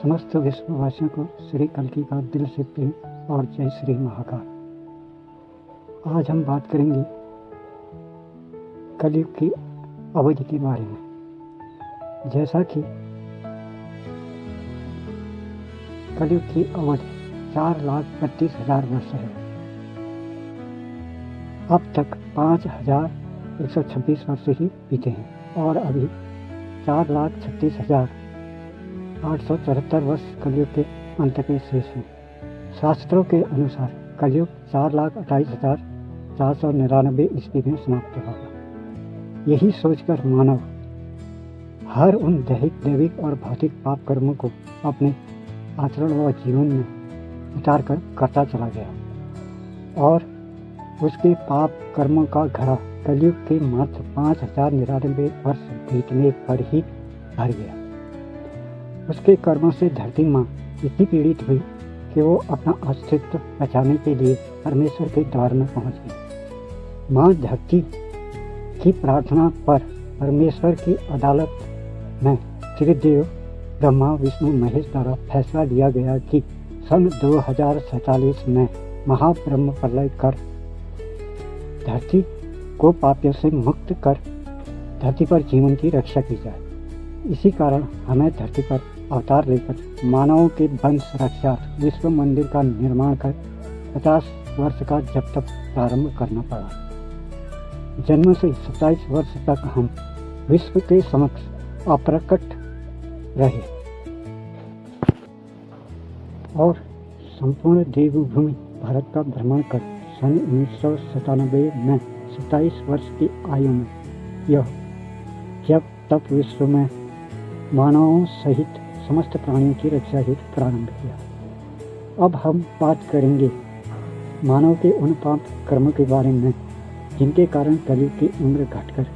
समस्त विश्ववासियों को श्री कल्कि का दिल से प्रेम और जय श्री महाकाल। आज हम बात करेंगे कलयुग की अवधि के बारे में। जैसा कि कलयुग की अवधि 4,32,000 वर्ष है। अब तक 5,126 वर्ष ही बीते हैं और अभी 4,36,874 वर्ष कलयुग के अंत के शेष हैं। शास्त्रों के अनुसार कलयुग 4,28,499 ईस्वी में समाप्त होगा। यही सोचकर मानव हर उन दैविक और भौतिक पाप कर्मों को अपने आचरण व जीवन में उतार कर करता चला गया और उसके पाप कर्मों का घड़ा कलयुग के मात्र 5,099 वर्ष बीतने पर ही भर गया। उसके कर्मों से धरती माँ इतनी पीड़ित हुई कि वो अपना अस्तित्व बचाने के लिए परमेश्वर के द्वार में पहुंच गई। माँ धरती की प्रार्थना पर परमेश्वर की अदालत में त्रिदेव ब्रह्मा विष्णु महेश द्वारा फैसला लिया गया कि सन 2047 में महाब्रह्म प्रलय कर धरती को पापियों से मुक्त कर धरती पर जीवन की रक्षा की जाए। इसी कारण हमें धरती पर अवतार लेकर मानवों के वंश रक्षा विश्व मंदिर का निर्माण कर 50 वर्ष का जब तक प्रारंभ करना पड़ा। जन्म से 27 वर्ष तक हम विश्व के समक्ष अप्रकट रहे और संपूर्ण देवभूमि भारत का भ्रमण कर सन 1997 में 27 वर्ष की आयु में यह जब तक विश्व में मानवों सहित समस्त प्राणियों की रक्षा हेतु प्रारंभ किया। अब हम बात करेंगे मानव के उन पाप कर्मों के बारे में जिनके कारण कलयुग की उम्र घटकर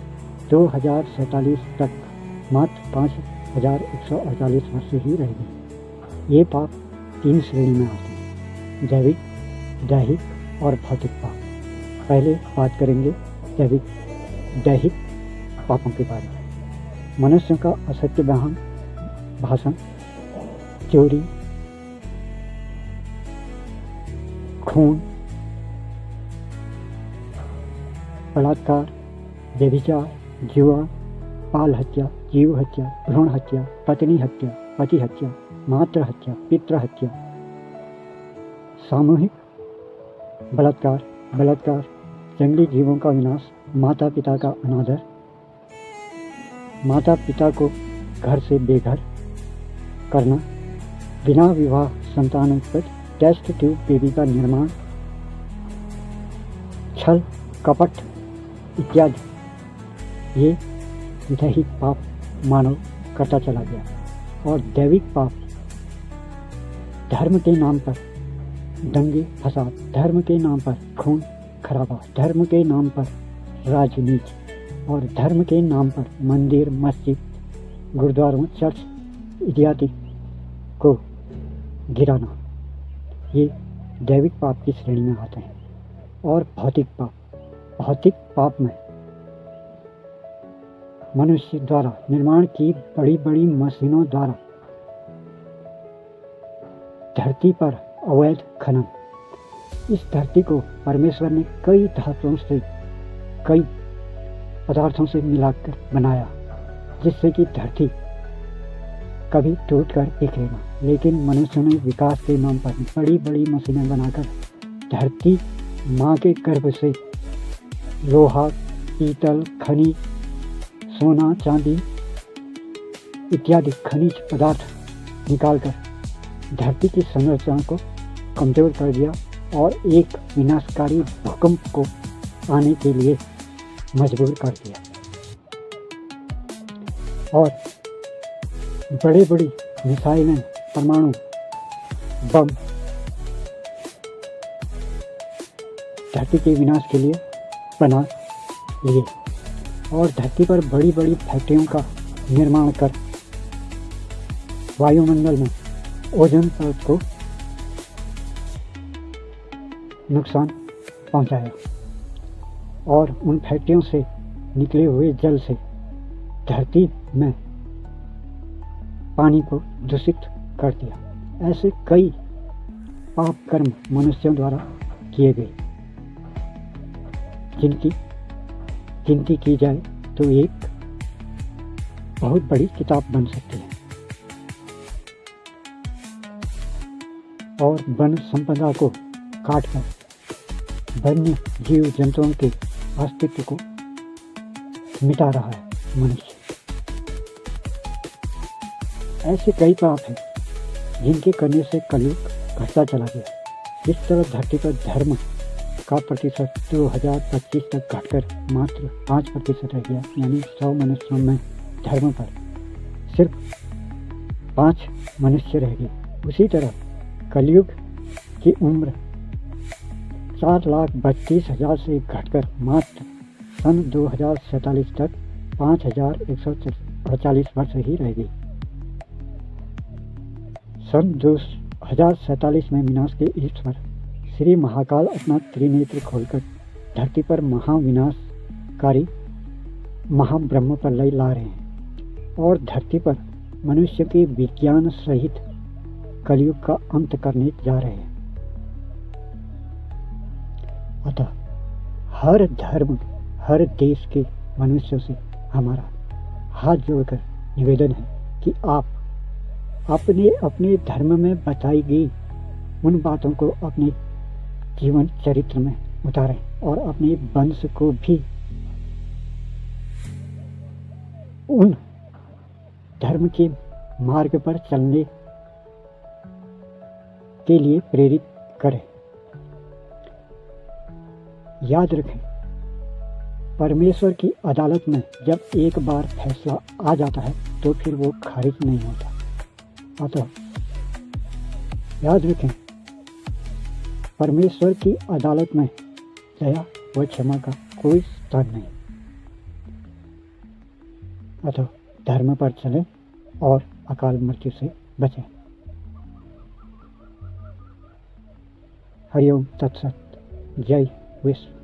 2047 तक मात्र 5,148 वर्ष ही रह गई। ये पाप 3 श्रेणी में आते हैं: दैविक, दैहिक और भौतिक पाप। पहले बात करेंगे दैहिक पापों के बारे में। मनुष्यों का असत्य भाषण, चोरी, खून, बलात्कार, व्यभिचार, जुआ, बाल हत्या, जीव हत्या, भ्रूण हत्या, पत्नी हत्या, पति हत्या, मातृ हत्या, पितृ हत्या, सामूहिक बलात्कार, जंगली जीवों का विनाश, माता पिता का अनादर, माता पिता को घर से बेघर करना, बिना विवाह संतानोत्पत्ति, टेस्ट ट्यूब बेबी का निर्माण, छल कपट इत्यादि ये दैहिक पाप मानव करता चला गया। और दैविक पाप धर्म के नाम पर दंगे फसाद, धर्म के नाम पर खून खराबा, धर्म के नाम पर राजनीति और धर्म के नाम पर मंदिर, मस्जिद, गुरुद्वारों, चर्च इत्यादि को गिराना, ये दैविक पाप की श्रेणी में आते हैं। और भौतिक पाप में मनुष्य द्वारा निर्माण की बड़ी बड़ी मशीनों द्वारा धरती पर अवैध खनन। इस धरती को परमेश्वर ने कई धातुओं से, कई पदार्थों से मिलाकर बनाया जिससे कि धरती कभी टूट कर बिखरे ना। लेकिन मनुष्य ने विकास के नाम पर बड़ी बड़ी मशीनें बनाकर धरती माँ के गर्भ से लोहा, पीतल, खनिज, सोना, चांदी इत्यादि खनिज पदार्थ निकालकर धरती की संरचना को कमजोर कर दिया और एक विनाशकारी भूकंप को आने के लिए मजबूर कर दिया। और बड़ी बड़ी मिसाइलें, परमाणु बम धरती के विनाश के लिए बना लिए और धरती पर बड़ी बड़ी फैक्ट्रियों का निर्माण कर वायुमंडल में ओजोन परत को नुकसान पहुंचाया और उन फैक्ट्रियों से निकले हुए जल से धरती में पानी को दूषित कर दिया। ऐसे कई पाप कर्म मनुष्यों द्वारा किए गए, जिनकी गिनती की जाए तो एक बहुत बड़ी किताब बन सकती है। और वन संपदा को काटकर वन्य जीव जंतुओं के अस्तित्व को मिटा रहा है मनुष्य। ऐसे कई पाप हैं जिनके करने से कलयुग घटता चला गया। इस तरह धरती पर धर्म का प्रतिशत 2025 तक घटकर मात्र 5% रह गया, यानी 100 मनुष्यों में धर्म पर सिर्फ 5 मनुष्य रह गए। उसी तरह कलयुग की उम्र 4,32,000 से घटकर मात्र सन 2047 तक 5,148 वर्ष ही रह गई। सन 2047 में विनाश के ईश्वर श्री महाकाल अपना त्रिनेत्र खोलकर धरती पर महाविनाशकारी महाब्रह्म प्रलय ला रहे हैं और धरती पर मनुष्य के विज्ञान सहित कलयुग का अंत करने जा रहे हैं। अतः हर धर्म, हर देश के मनुष्यों से हमारा हाथ जोड़कर निवेदन है कि आप अपने अपने धर्म में बताई गई उन बातों को अपने जीवन चरित्र में उतारें और अपने वंश को भी उन धर्म के मार्ग पर चलने के लिए प्रेरित करें। याद रखें, परमेश्वर की अदालत में जब एक बार फैसला आ जाता है तो फिर वो खारिज नहीं होता। अतः याद रखें, परमेश्वर की अदालत में दया व क्षमा का कोई स्थान नहीं। अतः धर्म पर चलें और अकाल मृत्यु से बचें। हरिओम तत्सत। जय विश्व।